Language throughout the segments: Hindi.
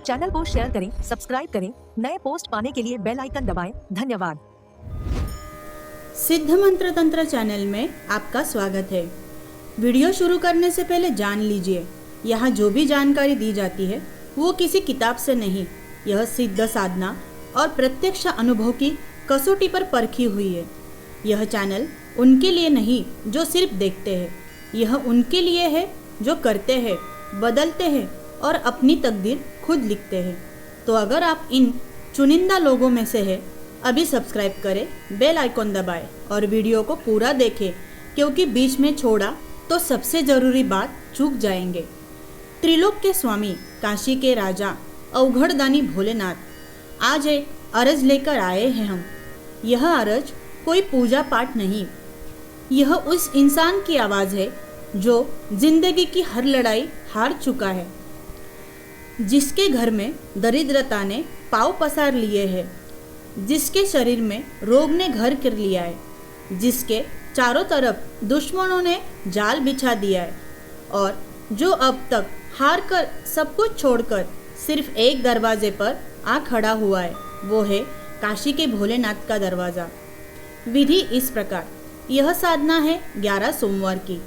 चैनल को शेयर करें, सब्सक्राइब करें, नए पोस्ट पाने के लिए बेल आइकन दबाएं। धन्यवाद। सिद्ध मंत्र तंत्र चैनल में आपका स्वागत है। वीडियो शुरू करने से पहले जान लीजिए, यहाँ जो भी जानकारी दी जाती है वो किसी किताब से नहीं, यह सिद्ध साधना और प्रत्यक्ष अनुभव की कसौटी पर परखी हुई है। यह चैनल उनके लिए नहीं जो सिर्फ देखते हैं, यह उनके लिए है जो करते हैं, बदलते हैं और अपनी तकदीर खुद लिखते हैं। तो अगर आप इन चुनिंदा लोगों में से हैं, अभी सब्सक्राइब करें, बेल आइकॉन दबाएं और वीडियो को पूरा देखें, क्योंकि बीच में छोड़ा तो सबसे ज़रूरी बात चूक जाएंगे। त्रिलोक के स्वामी, काशी के राजा, अवघड़दानी भोलेनाथ, आज एक अर्ज लेकर आए हैं हम। यह अर्ज कोई पूजा पाठ नहीं, यह उस इंसान की आवाज़ है जो जिंदगी की हर लड़ाई हार चुका है, जिसके घर में दरिद्रता ने पाँव पसार लिए हैं, जिसके शरीर में रोग ने घर कर लिया है, जिसके चारों तरफ दुश्मनों ने जाल बिछा दिया है और जो अब तक हार कर सब कुछ छोड़कर सिर्फ एक दरवाजे पर आ खड़ा हुआ है, वो है काशी के भोलेनाथ का दरवाज़ा। विधि इस प्रकार, यह साधना है 11 सोमवार की।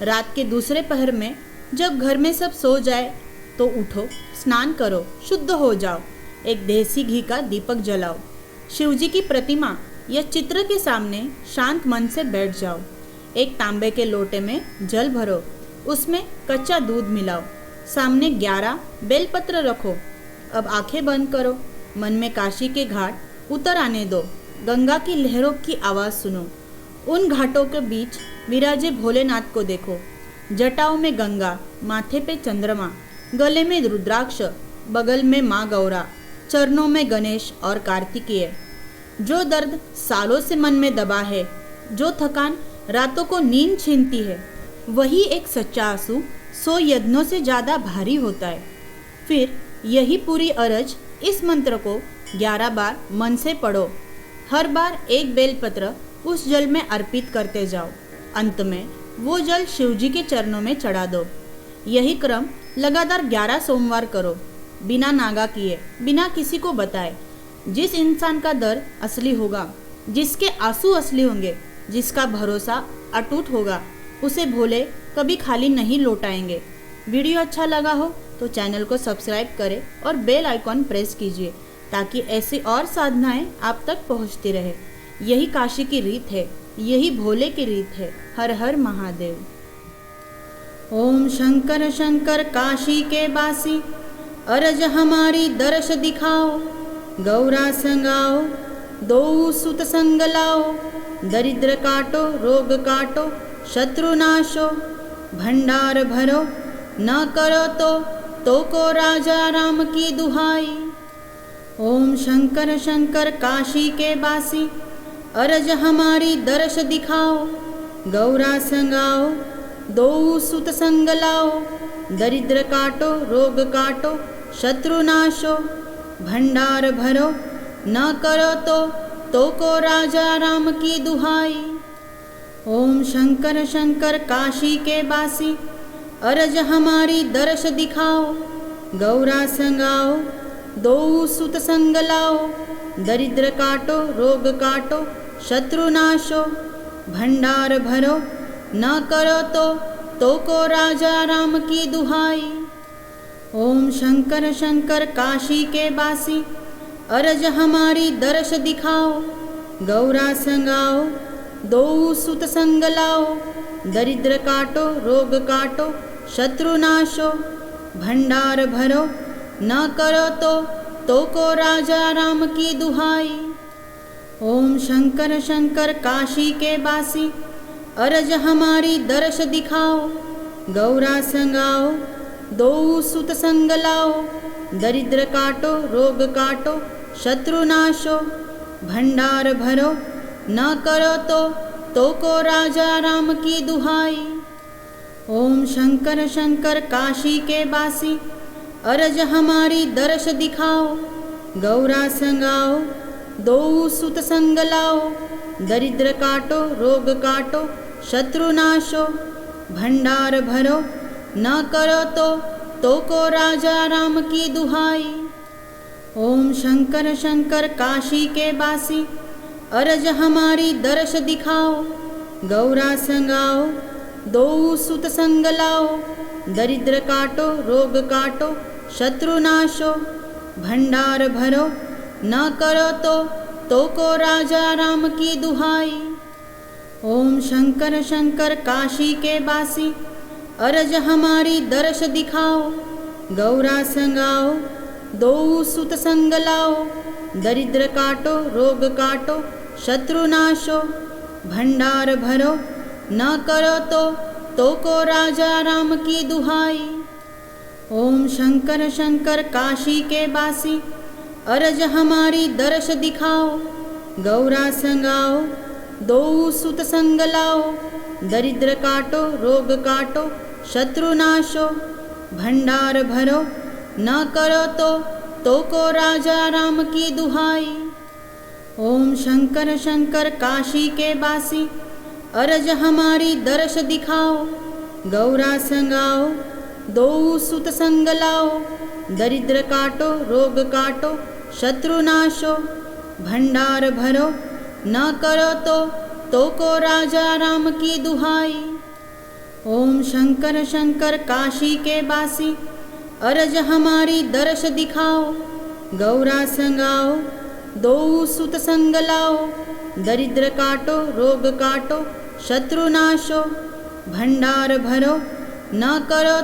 रात के दूसरे पहर में जब घर में सब सो जाए तो उठो, स्नान करो, शुद्ध हो जाओ, एक देसी घी का दीपक जलाओ, शिवजी की प्रतिमा या चित्र के सामने शांत मन से बैठ जाओ। एक तांबे के लोटे में जल भरो, उसमें कच्चा दूध मिलाओ, सामने 11 बेलपत्र रखो। अब आंखें बंद करो, मन में काशी के घाट उतर आने दो, गंगा की लहरों की आवाज़ सुनो। उन घाटों के बीच विराजे भोलेनाथ को देखो। जटाओं में गंगा, माथे पे चंद्रमा, गले में रुद्राक्ष, बगल में माँ गौरा, चरणों में गणेश और कार्तिकेय। जो दर्द सालों से मन में दबा है, जो थकान रातों को नींद छीनती है, वही एक सच्चा आंसू 100 यज्ञों से ज़्यादा भारी होता है। फिर यही पूरी अरज, इस मंत्र को 11 बार मन से पढ़ो। हर बार एक बेलपत्र उस जल में अर्पित करते जाओ। अंत में वो जल शिवजी के चरणों में चढ़ा दो। यही क्रम लगातार 11 सोमवार करो, बिना नागा किए, बिना किसी को बताए। जिस इंसान का दर्द असली होगा, जिसके आंसू असली होंगे, जिसका भरोसा अटूट होगा, उसे भोले कभी खाली नहीं लौटाएंगे। वीडियो अच्छा लगा हो तो चैनल को सब्सक्राइब करें और बेल आइकॉन प्रेस कीजिए, ताकि ऐसी और साधनाएं आप तक पहुंचती रहे। यही काशी की रीत है, यही भोले की रीत है। हर हर महादेव। ओम शंकर शंकर काशी के बासी, अरज हमारी दर्श दिखाओ। गौरा संगाओ, दो सुत संग लाओ। दरिद्र काटो, रोग काटो, शत्रु नाशो। भंडार भरो, न करो तो को राजा राम की दुहाई। ओम शंकर शंकर काशी के बासी, अरज हमारी दर्श दिखाओ। गौरा संगाओ, दो सुत संग लाओ। दरिद्र काटो, रोग काटो, शत्रु नाशो। भंडार भरो, न करो तो को राजा राम की दुहाई। ओम शंकर शंकर काशी के बासी, अरज हमारी दर्श दिखाओ। गौरा संगाओ, दो सुत संग लाओ। दरिद्र काटो, रोग काटो, शत्रु नाशो। भंडार भरो, न करो तो को राजा राम की दुहाई। ओम शंकर शंकर काशी के बासी, अरज हमारी दर्श दिखाओ। गौरा संगाओ, दो सुत संग लाओ। दरिद्र काटो, रोग काटो, शत्रु नाशो। भंडार भरो, न करो तो को राजा राम की दुहाई। ओम शंकर शंकर काशी के बासी, अरज हमारी दर्श दिखाओ। गौरा संगाओ, दो सुत संग लाओ। दरिद्र काटो, रोग काटो, शत्रु नाशो। भंडार भरो, न करो तो को राजा राम की दुहाई। ओम शंकर शंकर काशी के बासी, अरज हमारी दर्श दिखाओ। गौरा संगाओ, दो सुत संग लाओ। दरिद्र काटो, रोग काटो, शत्रु नाशो। भंडार भरो, न करो तो को राजा राम की दुहाई। ओम शंकर शंकर काशी के बासी, अरज हमारी दर्श दिखाओ। गौरा संगाओ, दो सुत संग लाओ। दरिद्र काटो, रोग काटो, शत्रु नाशो। भंडार भरो, न करो तो को राजा राम की दुहाई। ओम शंकर शंकर काशी के बासी, अरज हमारी दर्श दिखाओ। गौरा संगाओ, दो सुत संग लाओ। दरिद्र काटो, रोग काटो, शत्रु नाशो। भंडार भरो, न करो तो को राजा राम की दुहाई। ओम शंकर शंकर काशी के बासी, अरज हमारी दर्श दिखाओ। गौरा संगाओ, दो सुत संग लाओ। दरिद्र काटो, रोग काटो, शत्रु नाशो। भंडार भरो, न करो तो को राजा राम की दुहाई। ओम शंकर शंकर काशी के बासी, अरज हमारी दर्श दिखाओ। गौरा संगाओ, दो सुत संग लाओ। दरिद्र काटो, रोग काटो, शत्रु नाशो। भंडार भरो, न करो तो को राजा राम की दुहाई। ओम शंकर शंकर काशी के बासी, अरज हमारी दर्श दिखाओ। गौरा संगाओ, दो सुत संग लाओ। दरिद्र काटो, रोग काटो, शत्रु नाशो। भंडार भरो, न करो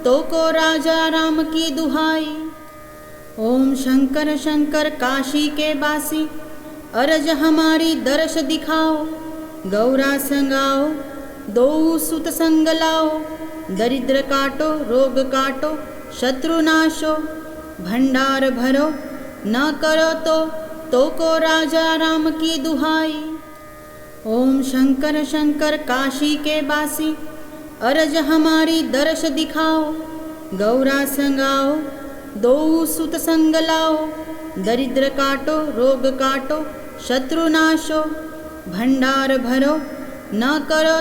तो को राजा राम की दुहाई। ओम शंकर शंकर काशी के बासी, अरज हमारी दर्श दिखाओ। गौरा संगाओ, दो सुत संग लाओ। दरिद्र काटो, रोग काटो, शत्रु नाशो। भंडार भरो, न करो तो को राजा राम की दुहाई। ओम शंकर शंकर काशी के बासी, अरज हमारी दर्श दिखाओ। गौरा संगाओ, दो सुत संग लाओ। दरिद्र काटो, रोग काटो, शत्रु नाशो। भंडार भरो, न करो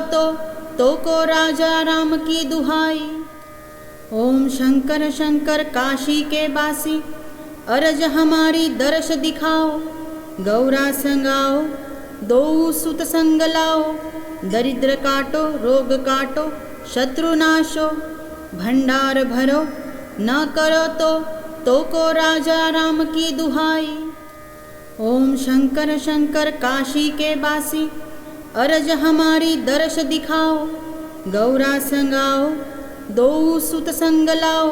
तो को राजा राम की दुहाई। ओम शंकर शंकर काशी के बासी, अरज हमारी दर्श दिखाओ। गौरा संगाओ, दो सुत संग लाओ। दरिद्र काटो, रोग काटो, शत्रु नाशो। भंडार भरो, न करो तो को राजा राम की दुहाई। ओम शंकर शंकर काशी के बासी, अरज हमारी दर्श दिखाओ। गौरा संगाओ, दो सुत संग लाओ।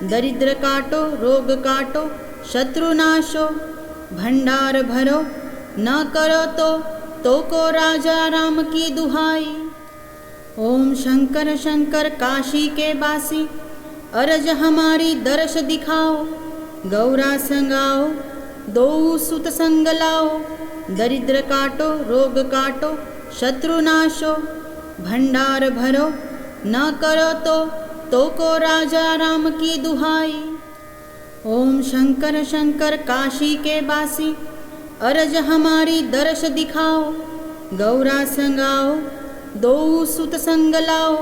दरिद्र काटो, रोग काटो, शत्रु नाशो। भंडार भरो, न करो तो को राजा राम की दुहाई। ओम शंकर शंकर काशी के बासी, अरज हमारी दर्श दिखाओ। गौरा संगाओ, दो सुत संग लाओ। दरिद्र काटो, रोग काटो, शत्रु नाशो। भंडार भरो, न करो तो को राजा राम की दुहाई। ओम शंकर शंकर काशी के बासी, अरज हमारी दर्श दिखाओ। गौरा संगाओ, दो सुत संग लाओ।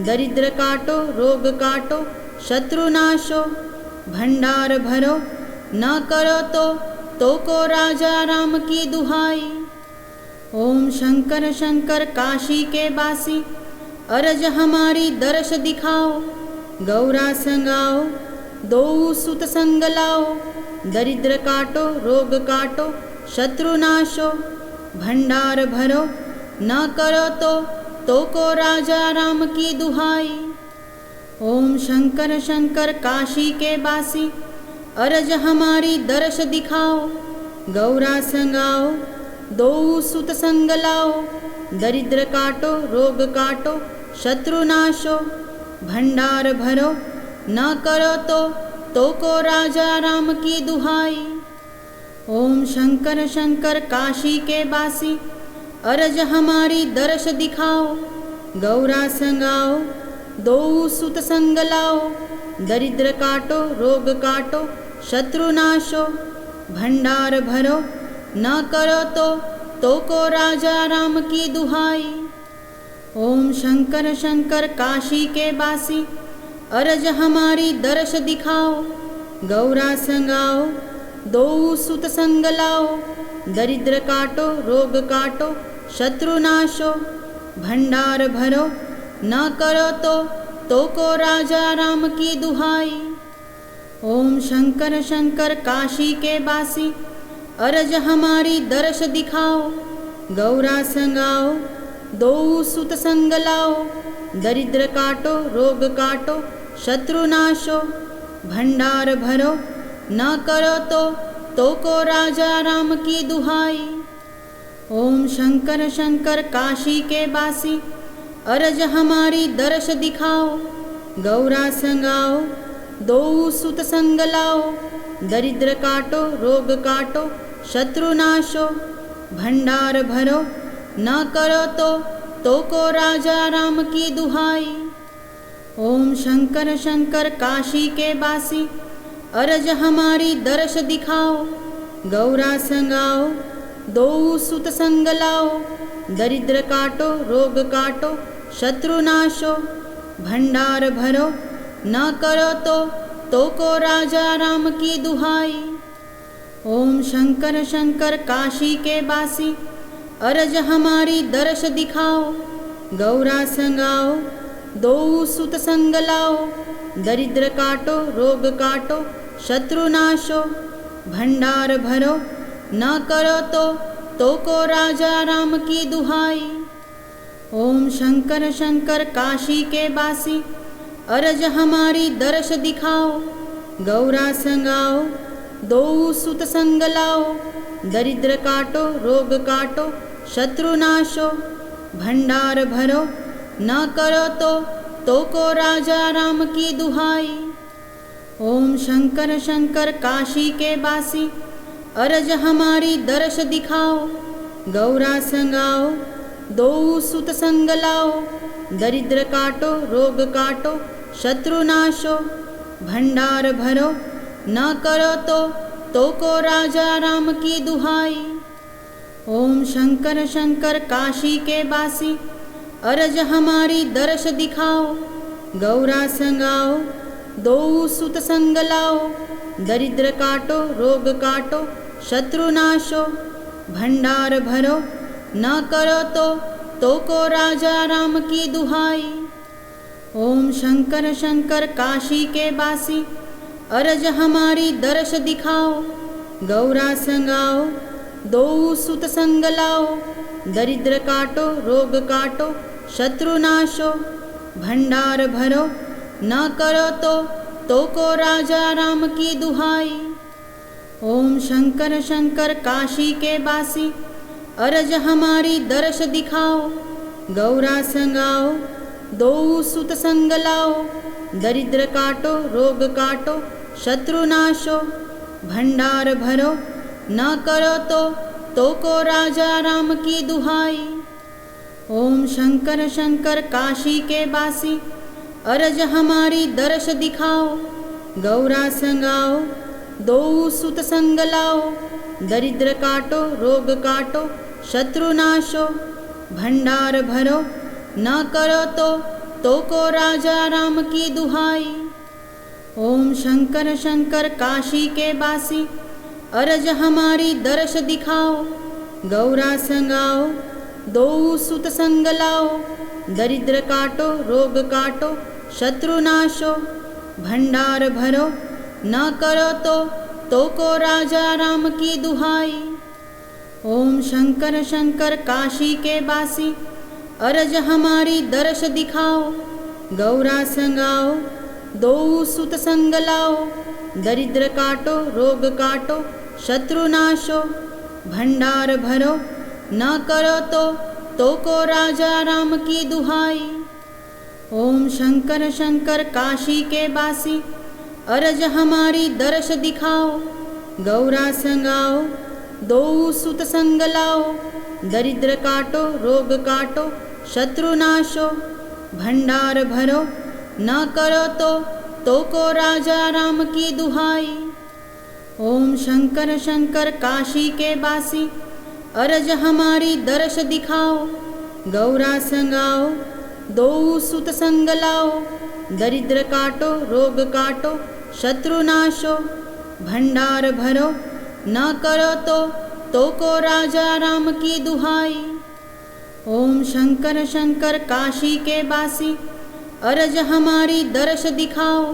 दरिद्र काटो, रोग काटो, शत्रु नाशो। भंडार भरो, न करो तो को राजा राम की दुहाई। ओम शंकर शंकर काशी के बासी, अरज हमारी दर्श दिखाओ। गौरा संगाओ, दो सुत संग लाओ। दरिद्र काटो, रोग काटो, शत्रु नाशो। भंडार भरो, न करो तो को राजा राम की दुहाई। ओम शंकर शंकर काशी के बासी, अरज हमारी दर्श दिखाओ। गौरा संगाओ, दो सुत संग लाओ। दरिद्र काटो, रोग काटो, शत्रु नाशो। भंडार भरो, न करो तो को राजा राम की दुहाई। ओम शंकर शंकर काशी के बासी, अरज हमारी दर्श दिखाओ। गौरा संगाओ, दो सुत संग लाओ। दरिद्र काटो, रोग काटो, शत्रु नाशो। भंडार भरो, न करो तो को राजा राम की दुहाई। ओम शंकर शंकर काशी के बासी, अरज हमारी दर्श दिखाओ। गौरा संगाओ, दो सुत संग लाओ, दरिद्र काटो, रोग काटो, शत्रु नाशो, भंडार भरो, न करो तो को राजा राम की दुहाई। ओम शंकर शंकर काशी के बासी, अरज हमारी दर्श दिखाओ, गौरा संगाओ, दो सुत संग लाओ, दरिद्र काटो, रोग काटो, शत्रु नाशो, भंडार भरो, न करो तो को राजा राम की दुहाई। ओम शंकर शंकर काशी के बासी, अरज हमारी दर्श दिखाओ, गौरा संगाओ, दो सुत संग लाओ, दरिद्र काटो, रोग काटो, शत्रु नाशो, भंडार भरो, न करो तो को राजा राम की दुहाई। ओम शंकर शंकर काशी के बासी, अरज हमारी दर्श दिखाओ, गौरा संगाओ, दो सुत संग लाओ, दरिद्र काटो, रोग काटो, शत्रु नाशो, भंडार भरो, न करो तो को राजा राम की दुहाई। ओम शंकर शंकर काशी के बासी, अरज हमारी दर्श दिखाओ, गौरा संगाओ, दो सुत संग लाओ, दरिद्र काटो, रोग काटो, शत्रु नाशो, भंडार भरो, न करो तो को राजा राम की दुहाई। ओम शंकर शंकर काशी के बासी, अरज हमारी दर्श दिखाओ, गौरा संगाओ, दो सुत संग लाओ, दरिद्र काटो, रोग काटो, शत्रु नाशो, भंडार भरो, न करो तो को राजा राम की दुहाई। ओम शंकर शंकर काशी के बासी, अरज हमारी दर्श दिखाओ, गौरा संगाओ, दो सुत संग लाओ, दरिद्र काटो, रोग काटो, शत्रु नाशो, भंडार भरो, न करो तो को राजा राम की दुहाई। ओम शंकर शंकर काशी के बासी, अरज हमारी दर्श दिखाओ, गौरा संगाओ, दो सुत संग लाओ, दरिद्र काटो, रोग काटो, शत्रु नाशो, भंडार भरो, न करो तो को राजा राम की दुहाई। ओम शंकर शंकर काशी के बासी, अरज हमारी दर्श दिखाओ, गौरा संगाओ, दो सुत संग लाओ, दरिद्र काटो, रोग काटो, शत्रु नाशो, भंडार भरो, न करो तो को राजा राम की दुहाई। ओम शंकर शंकर काशी के बासी, अरज हमारी दर्श दिखाओ, गौरा संगाओ, दो सुत संग लाओ, दरिद्र काटो, रोग काटो, शत्रु नाशो, भंडार भरो, न करो तो को राजा राम की दुहाई। ओम शंकर शंकर काशी के बासी, अरज हमारी दर्श दिखाओ, गौरा संगाओ, दो सुत संग लाओ, दरिद्र काटो, रोग काटो, शत्रु नाशो, भंडार भरो, न करो तो को राजा राम की दुहाई। ओम शंकर शंकर काशी के बासी, अरज हमारी दर्श दिखाओ, गौरा संगाओ, दो सुत संग लाओ, दरिद्र काटो, रोग काटो, शत्रु नाशो, भंडार भरो, न करो तो को राजा राम की दुहाई। ओम शंकर शंकर काशी के बासी, अरज हमारी दर्श दिखाओ, गौरा संगाओ, दो सुत संग लाओ, दरिद्र काटो, रोग काटो, शत्रु नाशो, भंडार भरो, न करो तो को राजा राम की दुहाई। ओम शंकर शंकर काशी के बासी, अरज हमारी दर्श दिखाओ, गौरा संगाओ, दो सुत संग लाओ, दरिद्र काटो, रोग काटो, शत्रु नाशो, भंडार भरो, न करो तो को राजा राम की दुहाई। ओम शंकर शंकर काशी के बासी, अरज हमारी दर्श दिखाओ, गौरा संगाओ, दो सुत संग लाओ, दरिद्र काटो, रोग काटो, शत्रुनाशो भंडार भरो न करो तो को राजा राम की दुहाई। ओम शंकर शंकर काशी के बासी अरज हमारी दर्श दिखाओ।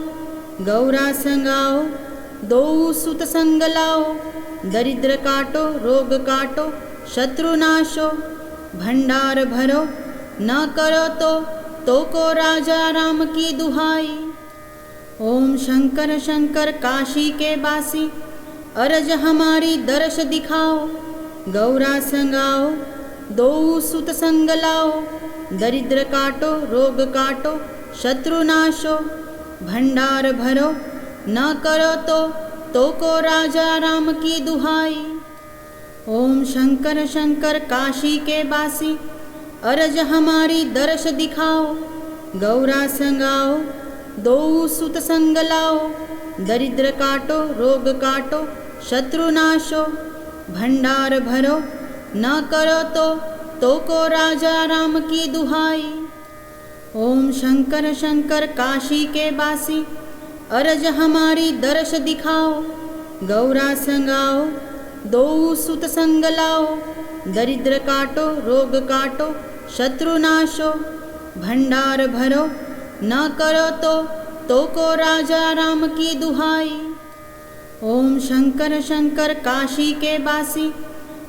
गौरा संगाओ दो सुत संग लाओ। दरिद्र काटो रोग काटो शत्रुनाशो भंडार भरो न करो तो को राजा राम की दुहाई। ओम शंकर शंकर काशी के बासी अरज हमारी दर्श दिखाओ। गौरा संगाओ दो सुत संग लाओ। दरिद्र काटो रोग काटो शत्रुनाशो भंडार भरो न करो तो को राजा राम की दुहाई। ओम शंकर शंकर काशी के बासी अरज हमारी दर्श दिखाओ। गौरा संगाओ दो सुत संग लाओ। दरिद्र काटो रोग काटो शत्रुनाशो भंडार भरो न करो तो को राजा राम की दुहाई। ओम शंकर शंकर काशी के बासी अरज हमारी दर्श दिखाओ। गौरा संगाओ दो सुत संग लाओ। दरिद्र काटो रोग काटो शत्रुनाशो भंडार भरो न करो तो को राजा राम की दुहाई। ओम शंकर शंकर काशी के बासी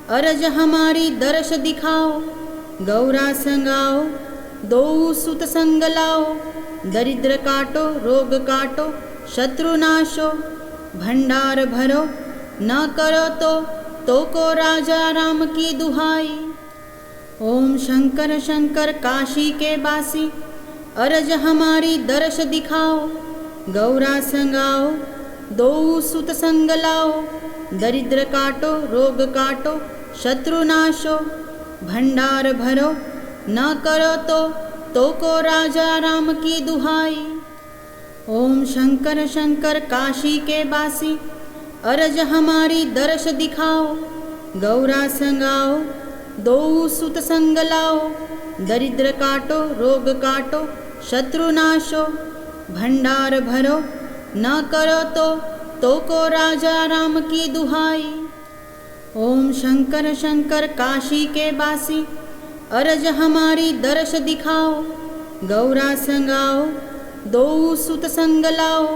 अरज हमारी दर्श दिखाओ। गौरा संगाओ दो सुत संग लाओ। दरिद्र काटो रोग काटो शत्रुनाशो भंडार भरो न करो तो को राजा राम की दुहाई। ओम शंकर शंकर काशी के बासी अरज हमारी दर्श दिखाओ। गौरा संगाओ दो सुत संग लाओ। दरिद्र काटो रोग काटो शत्रुनाशो भंडार भरो न करो तो को राजा राम की दुहाई। ओम शंकर शंकर काशी के बासी अरज हमारी दर्श दिखाओ। गौरा संगाओ दो सुत संग लाओ। दरिद्र काटो रोग काटो शत्रुनाशो भंडार भरो न करो तो को राजा राम की दुहाई। ओम शंकर शंकर काशी के बासी अरज हमारी दर्श दिखाओ। गौरा संगाओ दो सुत संग लाओ।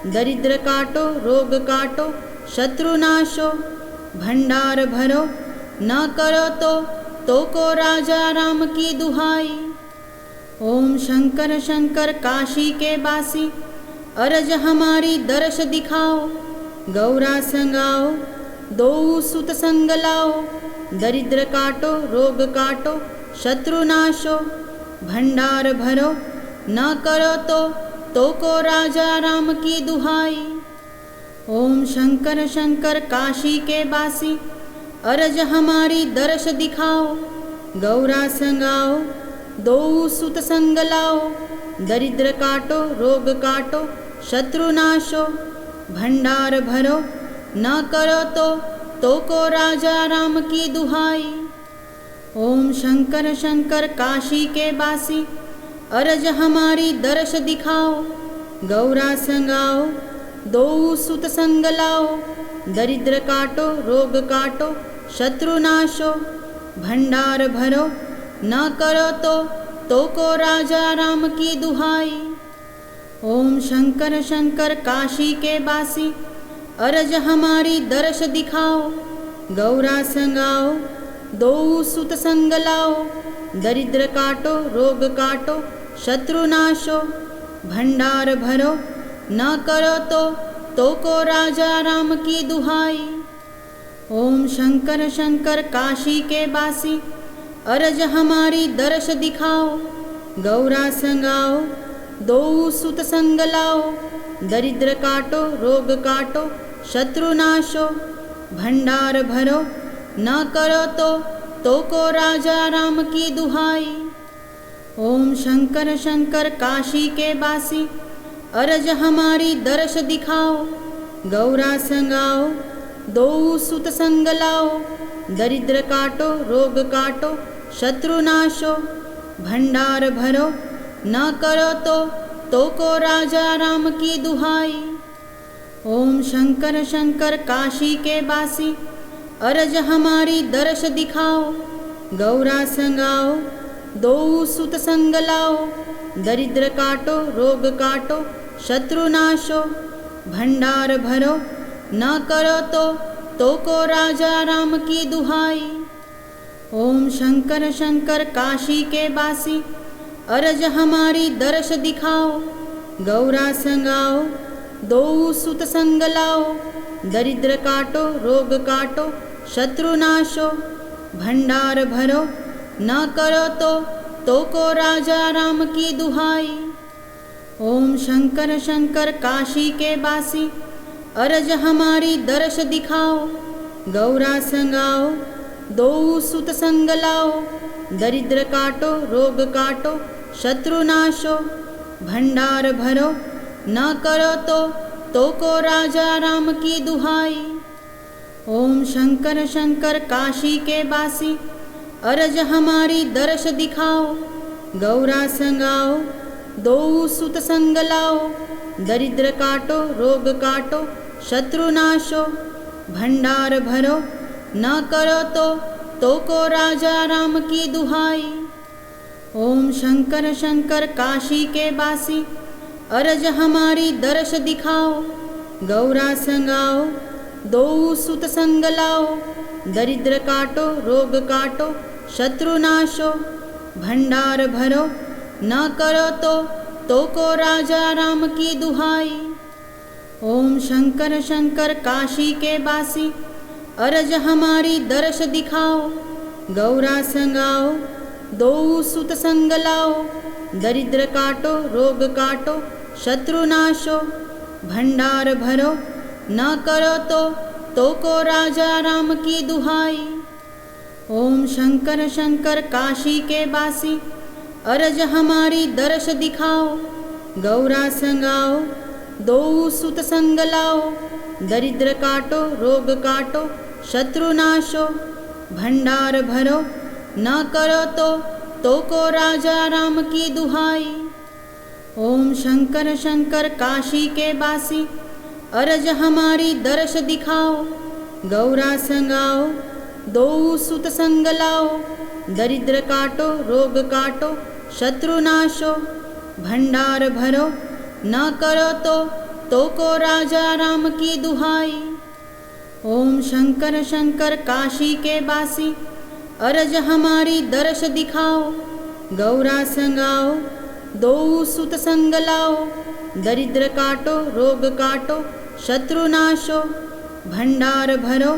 दरिद्र काटो रोग काटो शत्रुनाशो भंडार भरो न करो तो को राजा राम की दुहाई। ओम शंकर शंकर काशी के बासी अरज हमारी दर्श दिखाओ। गौरा संगाओ दो सुत संग लाओ। दरिद्र काटो रोग काटो शत्रुनाशो भंडार भरो न करो तो को राजा राम की दुहाई। ओम शंकर शंकर काशी के बासी अरज हमारी दर्श दिखाओ। गौरा संगाओ दो सुत संग लाओ। दरिद्र काटो रोग काटो शत्रुनाशो भंडार भरो न करो तो को राजा राम की दुहाई। ओम शंकर शंकर काशी के बासी अरज हमारी दर्श दिखाओ। गौरा संगाओ दो सुत संग लाओ। दरिद्र काटो रोग काटो शत्रुनाशो भंडार भरो न करो तो को राजा राम की दुहाई। ओम शंकर शंकर काशी के बासी अरज हमारी दर्श दिखाओ। गौरा संगाओ दो सुत संग लाओ। दरिद्र काटो रोग काटो शत्रुनाशो भंडार भरो न करो तो को राजा राम की दुहाई। ओम शंकर शंकर काशी के बासी अरज हमारी दर्श दिखाओ। गौरा संगाओ दो सुत संग लाओ। दरिद्र काटो रोग काटो शत्रुनाशो भंडार भरो न करो तो को राजा राम की दुहाई। ओम शंकर शंकर काशी के बासी अरज हमारी दर्श दिखाओ। गौरा संगाओ दो सुत संग लाओ। दरिद्र काटो रोग काटो शत्रुनाशो भंडार भरो न करो तो को राजा राम की दुहाई। ओम शंकर शंकर काशी के बासी, अरज हमारी दर्श दिखाओ। गौरा संगाओ, दो सुत संग लाओ। दरिद्र काटो, रोग काटो, शत्रु नाशो। भंडार भरो, न करो तो को राजा राम की दुहाई। ओम शंकर शंकर काशी के बासी, अरज हमारी दर्श दिखाओ। गौरा संगाओ, दो सुत संग लाओ। दरिद्र काटो, रोग काटो, शत्रु नाशो। भंडार भरो, न करो तो को राजा राम की दुहाई। ओम शंकर शंकर काशी के बासी, अरज हमारी दर्श दिखाओ। गौरा संगाओ, दो सुत संग लाओ। दरिद्र काटो, रोग काटो, शत्रु नाशो। भंडार भरो, न करो तो को राजा राम की दुहाई। ओम शंकर शंकर काशी के बासी, अरज हमारी दर्श दिखाओ। गौरा संगाओ, दो सुत संग लाओ। दरिद्र काटो, रोग काटो, शत्रु नाशो। भंडार भरो, न करो तो को राजा राम की दुहाई। ओम शंकर शंकर काशी के बासी, अरज हमारी दर्श दिखाओ। गौरा संगाओ, दो सुत संग लाओ। दरिद्र काटो, रोग काटो, शत्रु नाशो। भंडार भरो, न करो तो को राजा राम की दुहाई। ओम शंकर शंकर काशी के बासी, अरज हमारी दर्श दिखाओ। गौरा संगाओ, दो सुत संग लाओ। दरिद्र काटो, रोग काटो, शत्रु नाशो। भंडार भरो, न करो तो को राजा राम की दुहाई। ओम शंकर शंकर काशी के बासी, अरज हमारी दर्श दिखाओ। गौरा संगाओ, दो सुत संग लाओ। दरिद्र काटो, रोग काटो, शत्रु नाशो। भंडार भरो, न करो तो को राजा राम की दुहाई। ओम शंकर शंकर काशी के बासी, अरज हमारी दर्श दिखाओ। गौरा संगाओ, दो सुत संग लाओ। दरिद्र काटो, रोग काटो, शत्रु नाशो। भंडार भरो, न करो तो को राजा राम की दुहाई। ओम शंकर शंकर काशी के बासी, अरज हमारी दर्श दिखाओ। गौरा संगाओ, दो सुत संग लाओ। दरिद्र काटो, रोग काटो, शत्रु नाशो। भंडार भरो,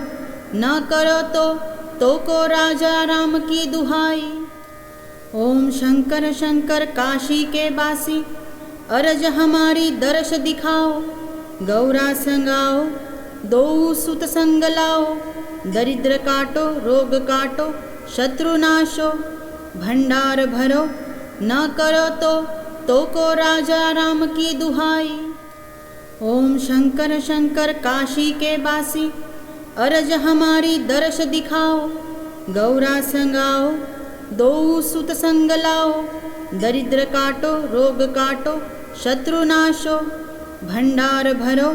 न करो तो को राजा राम की दुहाई। ओम शंकर शंकर काशी के बासी, अरज हमारी दर्श दिखाओ। गौरा संगाओ, दो सुत संग लाओ। दरिद्र काटो, रोग काटो, शत्रु नाशो। भंडार भरो, न करो तो को राजा राम की दुहाई। ओम शंकर शंकर काशी के बासी, अरज हमारी दर्श दिखाओ। गौरा संगाओ, दो सुत संग लाओ। दरिद्र काटो, रोग काटो, शत्रु नाशो। भंडार भरो,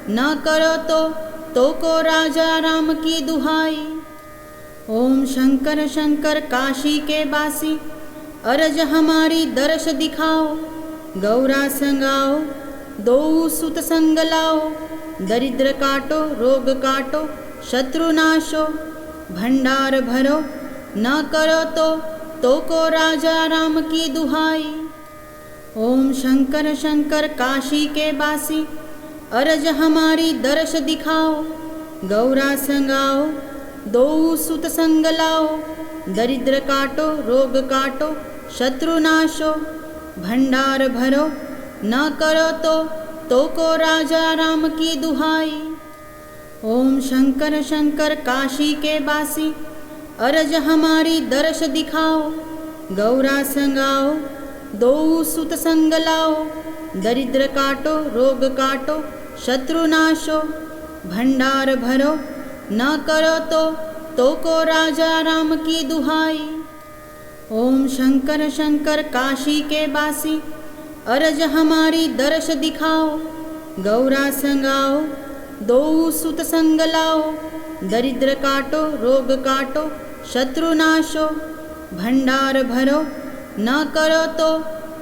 न करो तो को राजा राम की दुहाई। ओम शंकर शंकर काशी के बासी, अरज हमारी दर्श दिखाओ। गौरा संगाओ, दो सुत संग लाओ। दरिद्र काटो, रोग काटो, शत्रु नाशो। भंडार भरो, न करो तो को राजा राम की दुहाई। ओम शंकर शंकर काशी के बासी, अरज हमारी दर्श दिखाओ। गौरा संगाओ, दो सुत संग लाओ। दरिद्र काटो, रोग काटो, शत्रु नाशो। भंडार भरो, न करो तो को राजा राम की दुहाई। ओम शंकर शंकर काशी के बासी, अरज हमारी दर्श दिखाओ। गौरा संगाओ, दो सुत संग लाओ। दरिद्र काटो, रोग काटो, शत्रु नाशो। भंडार भरो, न करो तो को राजा राम की दुहाई। ओम शंकर शंकर काशी के बासी, अरज हमारी दर्श दिखाओ। गौरा संगाओ, दो सुत संग लाओ, दरिद्र काटो, रोग काटो, शत्रु नाशो, भंडार भरो, न करो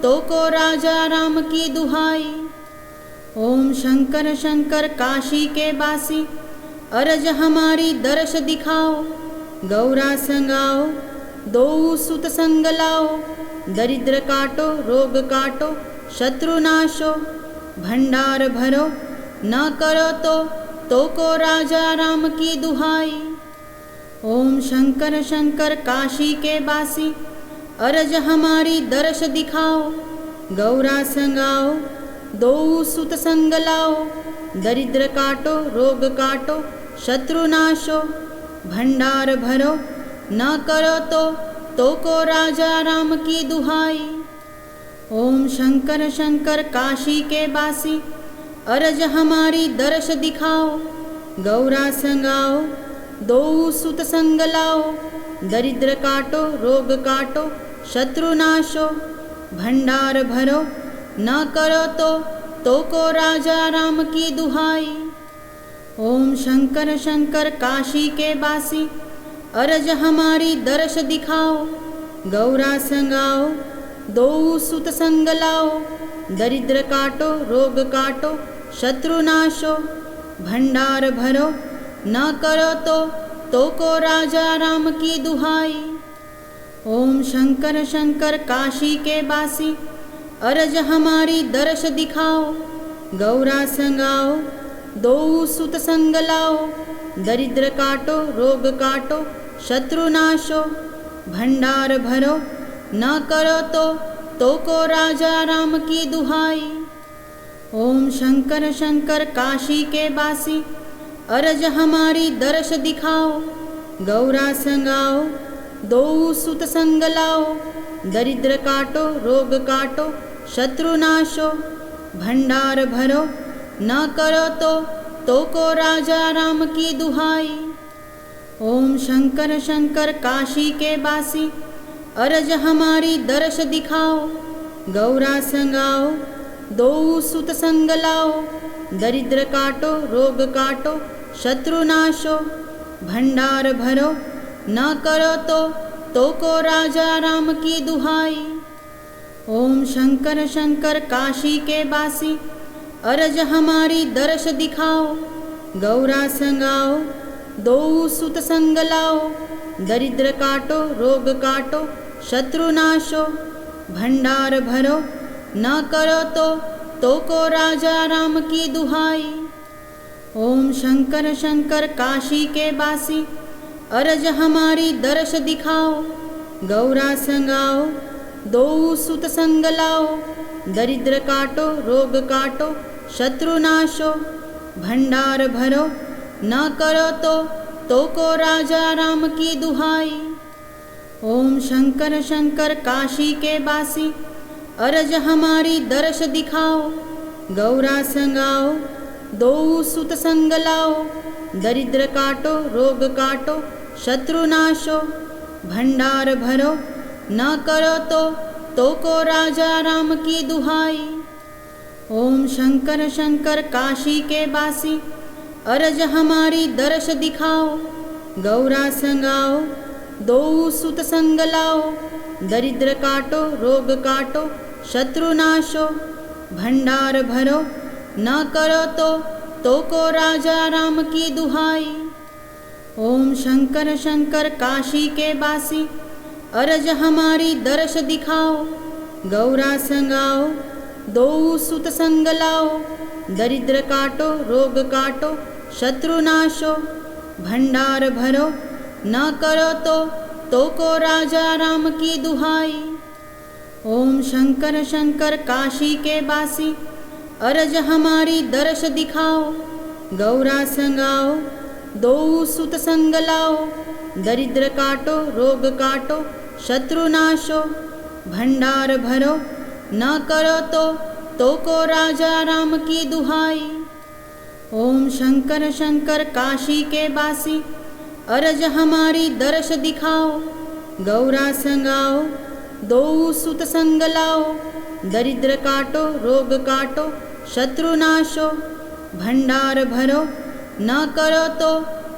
तो को राजा राम की दुहाई। ओम शंकर शंकर काशी के बासी, अरज हमारी दर्श दिखाओ, गौरा संगाओ, दो सुत संग लाओ, दरिद्र काटो, रोग काटो, शत्रु नाशो, भंडार भरो, न करो तो को राजा राम की दुहाई। ओम शंकर शंकर काशी के बासी, अरज हमारी दर्श दिखाओ, गौरा संगाओ, दो सुत संग लाओ, दरिद्र काटो, रोग काटो, शत्रु नाशो, भंडार भरो, न करो तो को राजा राम की दुहाई। ओम शंकर शंकर काशी के बासी, अरज हमारी दर्श दिखाओ, गौरा संगाओ, दो सुत संग लाओ, दरिद्र काटो, रोग काटो, शत्रु नाशो, भंडार भरो, न करो तो को राजा राम की दुहाई। ओम शंकर शंकर काशी के बासी, अरज हमारी दर्श दिखाओ, गौरा संगाओ, दो सुत संग लाओ, दरिद्र काटो, रोग काटो, शत्रु नाशो, भंडार भरो, न करो तो को राजा राम की दुहाई। ओम शंकर शंकर काशी के बासी, अरज हमारी दर्श दिखाओ, गौरा संगाओ, दो सुत संग लाओ, दरिद्र काटो, रोग काटो, शत्रु नाशो, भंडार भरो, न करो तो को राजा राम की दुहाई। ओम शंकर शंकर काशी के बासी, अरज हमारी दर्श दिखाओ, गौरा संगाओ, दो सुत संग लाओ, दरिद्र काटो, रोग काटो, शत्रु नाशो, भंडार भरो, न करो तो को राजा राम की दुहाई। ओम शंकर शंकर काशी के बासी, अरज हमारी दर्श दिखाओ, गौरा संगाओ, दो सुत संग लाओ, दरिद्र काटो, रोग काटो, शत्रु नाशो, भंडार भरो, न करो तो को राजा राम की दुहाई। ओम शंकर शंकर काशी के बासी, अरज हमारी दर्श दिखाओ, गौरा संगाओ, दो सुत संग लाओ, दरिद्र काटो, रोग काटो, शत्रु नाशो, भंडार भरो, न करो तो को राजा राम की दुहाई। ओम शंकर शंकर काशी के बासी, अरज हमारी दर्श दिखाओ, गौरा संगाओ, दो सुत संग लाओ, दरिद्र काटो, रोग काटो, शत्रु नाशो, भंडार भरो, न करो तो को राजा राम की दुहाई। ओम शंकर शंकर काशी के बासी, अरज हमारी दर्श दिखाओ, गौरा संगाओ, दो सुत संग लाओ, दरिद्र काटो, रोग काटो, शत्रु नाशो, भंडार भरो, न करो तो को राजा राम की दुहाई। ओम शंकर शंकर काशी के बासी, अरज हमारी दर्श दिखाओ, गौरा संगाओ, दो सुत संग लाओ, दरिद्र काटो, रोग काटो, शत्रु नाशो, भंडार भरो, न करो तो को राजा राम की दुहाई। ओम शंकर शंकर काशी के बासी, अरज हमारी दर्श दिखाओ, गौरा संगाओ, दो सुत संग लाओ, दरिद्र काटो, रोग काटो, शत्रु नाशो, भंडार भरो, न करो तो को राजा राम की दुहाई। ओम शंकर शंकर काशी के बासी, अरज हमारी दर्श दिखाओ, गौरा संगाओ, दो सुत संग लाओ, दरिद्र काटो, रोग काटो, शत्रु नाशो, भंडार भरो, न करो तो को राजा राम की दुहाई। ओम शंकर शंकर काशी के बासी, अरज हमारी दर्श दिखाओ, गौरा संगाओ, दो सुत संग लाओ, दरिद्र काटो, रोग काटो, शत्रुनाशो भंडार भरो न करो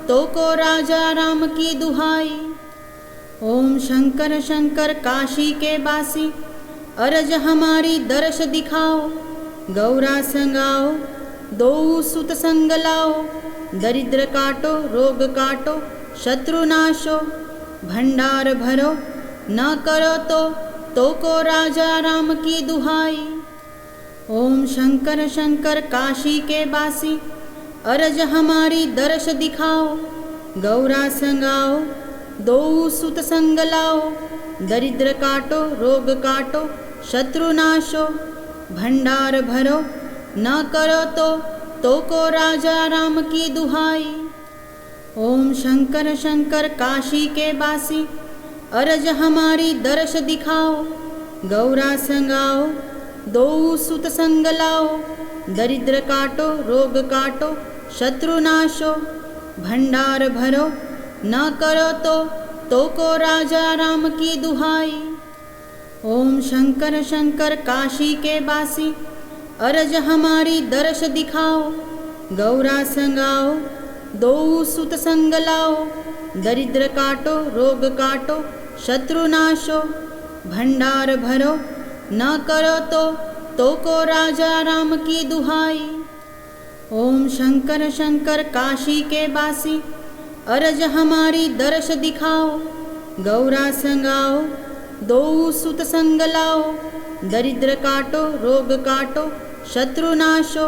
तो को राजा राम की दुहाई। ओम शंकर शंकर काशी के बासी अरज हमारी दर्श दिखाओ। गौरा संगाओ दो सुत संग लाओ। दरिद्र काटो रोग काटो शत्रुनाशो भंडार भरो न करो तो को राजा राम की दुहाई। ओम शंकर शंकर काशी के बासी अरज हमारी दर्श दिखाओ। गौरा संगाओ दो सुत संग लाओ। दरिद्र काटो रोग काटो शत्रुनाशो भंडार भरो न करो तो को राजा राम की दुहाई। ओम शंकर शंकर काशी के बासी अरज हमारी दर्श दिखाओ। गौरा संगाओ दो सुत संग लाओ। दरिद्र काटो रोग काटो शत्रुनाशो भंडार भरो न करो तो को राजा राम की दुहाई। ओम शंकर शंकर काशी के बासी अरज हमारी दर्श दिखाओ। गौरा संगाओ दो सुत संग लाओ। दरिद्र काटो रोग काटो शत्रुनाशो भंडार भरो न करो तो को राजा राम की दुहाई। ओम शंकर शंकर काशी के बासी अरज हमारी दर्श दिखाओ। गौरा संगाओ दो सुत संग लाओ। दरिद्र काटो रोग काटो शत्रुनाशो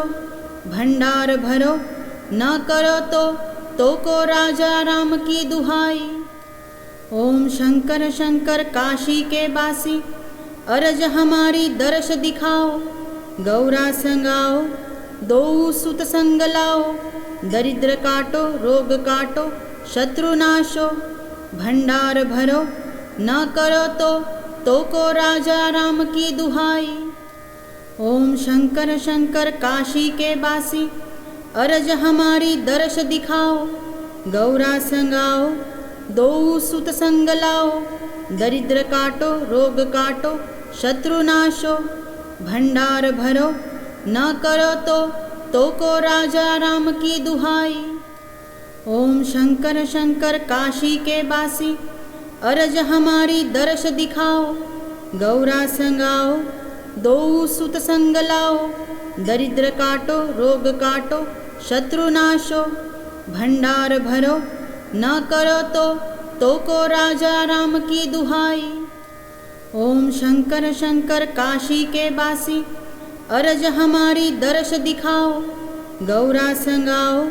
भंडार भरो न करो तो को राजा राम की दुहाई। ओम शंकर शंकर काशी के बासी अरज हमारी दर्श दिखाओ। गौरा संगाओ दो सुत संग लाओ। दरिद्र काटो रोग काटो शत्रुनाशो भंडार भरो न करो तो को राजा राम की दुहाई। ओम शंकर शंकर काशी के बासी अरज हमारी दर्श दिखाओ। गौरा संगाओ दो सुत संग लाओ। दरिद्र काटो रोग काटो शत्रुनाशो भंडार भरो न करो तो को राजा राम की दुहाई। ओम शंकर शंकर काशी के बासी अरज हमारी दर्श दिखाओ। गौरा संगाओ दो सुत संग लाओ। दरिद्र काटो रोग काटो शत्रुनाशो भंडार भरो न करो तो को राजा राम की दुहाई। ओम शंकर शंकर काशी के बासी अरज हमारी दर्श दिखाओ। गौरा संगाओ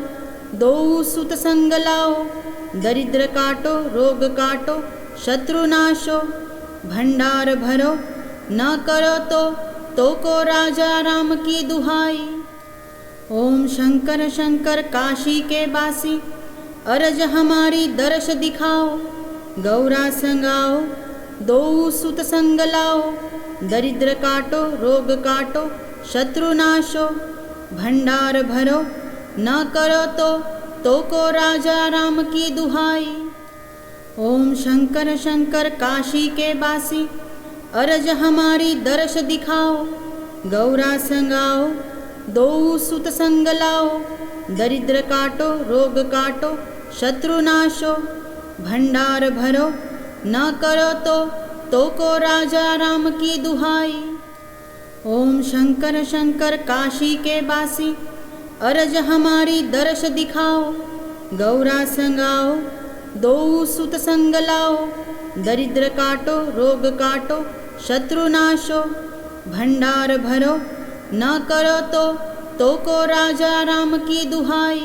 दो सुत संग लाओ। दरिद्र काटो रोग काटो शत्रुनाशो भंडार भरो न करो तो को राजा राम की दुहाई। ओम शंकर शंकर काशी के बासी अरज हमारी दर्श दिखाओ। गौरा संगाओ दो सुत संग लाओ। दरिद्र काटो रोग काटो शत्रुनाशो भंडार भरो न करो तो को राजा राम की दुहाई। ओम शंकर शंकर काशी के बासी अरज हमारी दर्श दिखाओ। गौरा संगाओ दो सुत संग लाओ। दरिद्र काटो रोग काटो शत्रुनाशो भंडार भरो न करो तो को राजा राम की दुहाई। ओम शंकर शंकर काशी के बासी अरज हमारी दर्श दिखाओ। गौरा संगाओ दो सुत संग लाओ। दरिद्र काटो रोग काटो शत्रुनाशो भंडार भरो न करो तो को राजा राम की दुहाई।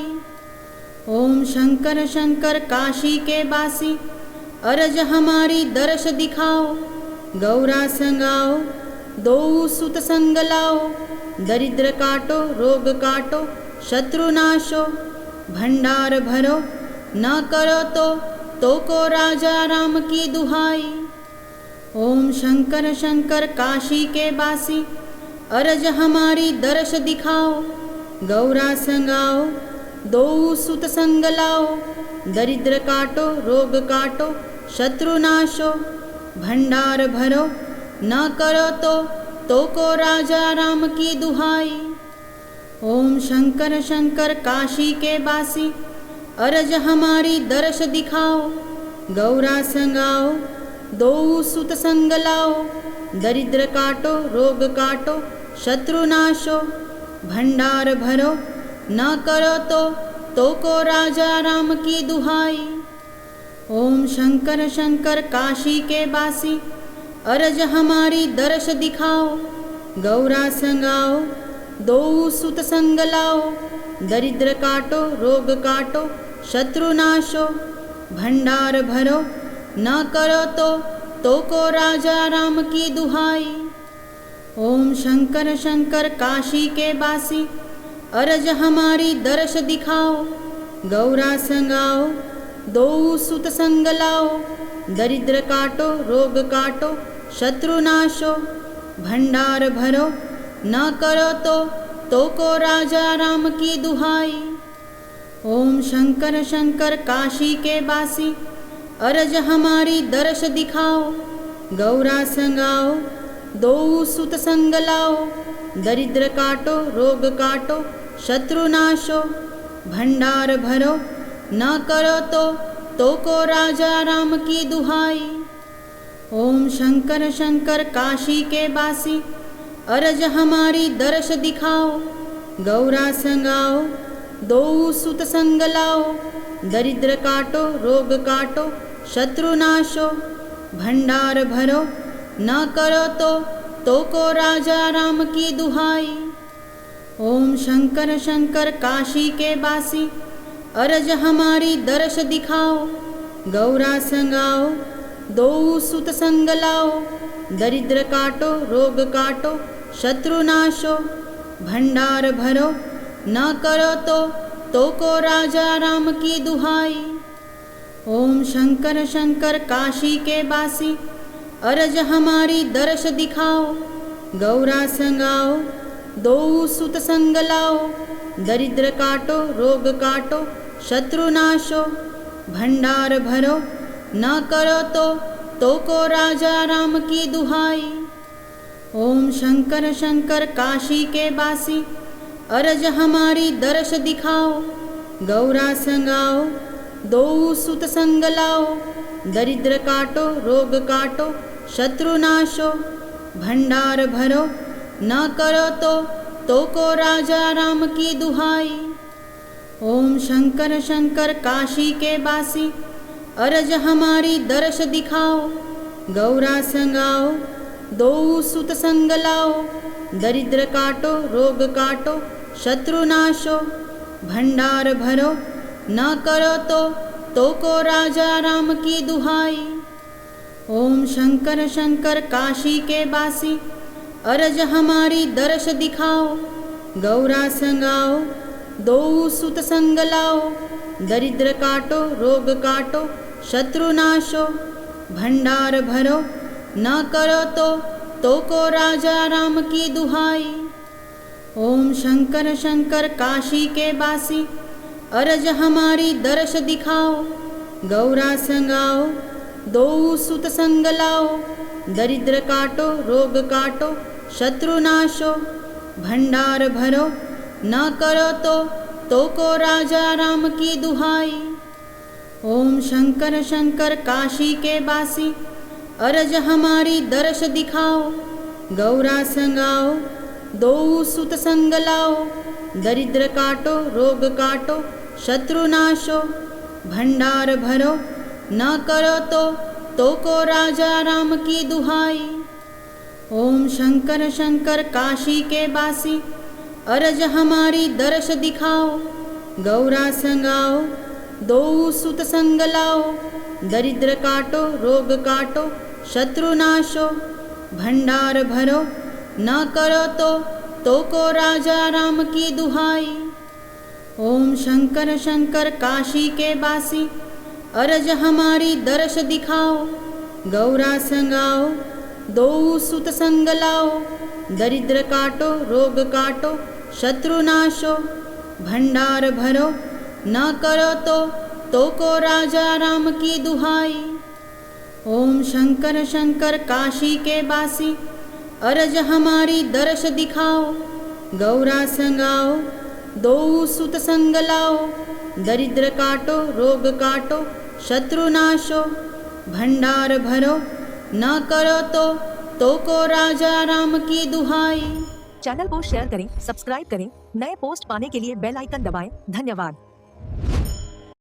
ओम शंकर शंकर काशी के बासी अरज हमारी दर्श दिखाओ। गौरा संगाओ दो सुत संग लाओ। दरिद्र काटो रोग काटो शत्रुनाशो भंडार भरो न करो तो को राजा राम की दुहाई। ओम शंकर शंकर काशी के बासी अरज हमारी दर्श दिखाओ। गौरा संगाओ दो सुत संग लाओ। दरिद्र काटो रोग काटो शत्रुनाशो भंडार भरो न करो तो को राजा राम की दुहाई। ओम शंकर शंकर काशी के बासी, अरज हमारी दर्श दिखाओ। गौरा संगाओ, दो सुत संग लाओ। दरिद्र काटो, रोग काटो, शत्रु नाशो। भंडार भरो, न करो तो को राजा राम की दुहाई। ओम शंकर शंकर काशी के बासी, अरज हमारी दर्श दिखाओ। गौरा संगाओ, दो सुत संग लाओ। दरिद्र काटो, रोग काटो, शत्रु नाशो। भंडार भरो, न करो तो को राजा राम की दुहाई। ओम शंकर शंकर काशी के बासी, अरज हमारी दर्श दिखाओ। गौरा संगाओ, दो सुत संग लाओ। दरिद्र काटो, रोग काटो, शत्रु नाशो। भंडार भरो, न करो तो को राजा राम की दुहाई। ओम शंकर शंकर काशी के बासी, अरज हमारी दर्श दिखाओ। गौरा संगाओ, दो सुत संग लाओ। दरिद्र काटो, रोग काटो, शत्रु नाशो। भंडार भरो, न करो तो को राजा राम की दुहाई। ओम शंकर शंकर काशी के बासी, अरज हमारी दर्श दिखाओ। गौरा संगाओ, दो सुत संग लाओ। दरिद्र काटो, रोग काटो, शत्रु नाशो। भंडार भरो, न करो तो को राजा राम की दुहाई। ओम शंकर शंकर काशी के बासी, अरज हमारी दर्श दिखाओ। गौरा संगाओ, दो सुत संग लाओ। दरिद्र काटो, रोग काटो, शत्रु नाशो। भंडार भरो, न करो तो को राजा राम की दुहाई। ओम शंकर शंकर काशी के बासी, अरज हमारी दर्श दिखाओ। गौरा संगाओ, दो सुत संग लाओ। दरिद्र काटो, रोग काटो, शत्रु नाशो। भंडार भरो, न करो तो को राजा राम की दुहाई। ओम शंकर शंकर काशी के बासी, अरज हमारी दर्श दिखाओ। गौरा संगाओ, दो सुत संग लाओ। दरिद्र काटो, रोग काटो, शत्रु नाशो। भंडार भरो, न करो तो को राजा राम की दुहाई। ओम शंकर शंकर काशी के बासी, अरज हमारी दर्श दिखाओ। गौरा संगाओ, दो सुत संग लाओ। दरिद्र काटो, रोग काटो, शत्रु नाशो। भंडार भरो, न करो तो को राजा राम की दुहाई। ओम शंकर शंकर काशी के बासी, अरज हमारी दर्श दिखाओ। गौरा संगाओ, दो सुत संग लाओ। दरिद्र काटो, रोग काटो, शत्रु नाशो। भंडार भरो, न करो तो को राजा राम की दुहाई। ओम शंकर शंकर काशी के बासी, अरज हमारी दर्श दिखाओ। गौरा संगाओ, दो सुत संग लाओ। दरिद्र काटो, रोग काटो, शत्रु नाशो। भंडार भरो, न करो तो को राजा राम की दुहाई। ओम शंकर शंकर काशी के बासी, अरज हमारी दर्श दिखाओ। गौरा संगाओ, दो सुत संग लाओ। दरिद्र काटो, रोग काटो, शत्रु नाशो। भंडार भरो, न करो तो को राजा राम की दुहाई। ओम शंकर शंकर काशी के बासी, अरज हमारी दर्श दिखाओ। गौरा संगाओ, दो सुत संग लाओ। दरिद्र काटो, रोग काटो, शत्रु नाशो। भंडार भरो, न करो तो को राजा राम की दुहाई। ओम शंकर शंकर काशी के बासी, अरज हमारी दर्श दिखाओ। गौरा संगाओ, दो सुत संग लाओ। दरिद्र काटो, रोग काटो, शत्रु नाशो। भंडार भरो, न करो तो को राजा राम की दुहाई। ओम शंकर शंकर काशी के बासी, अरज हमारी दर्श दिखाओ। गौरा संगाओ दो सुत संग लाओ, दरिद्र काटो रोग काटो शत्रु नाशो, भंडार भरो न करो तो को राजा राम की दुहाई। चैनल को शेयर करें, सब्सक्राइब करें, नए पोस्ट पाने के लिए बेल आइकन दबाएं। धन्यवाद।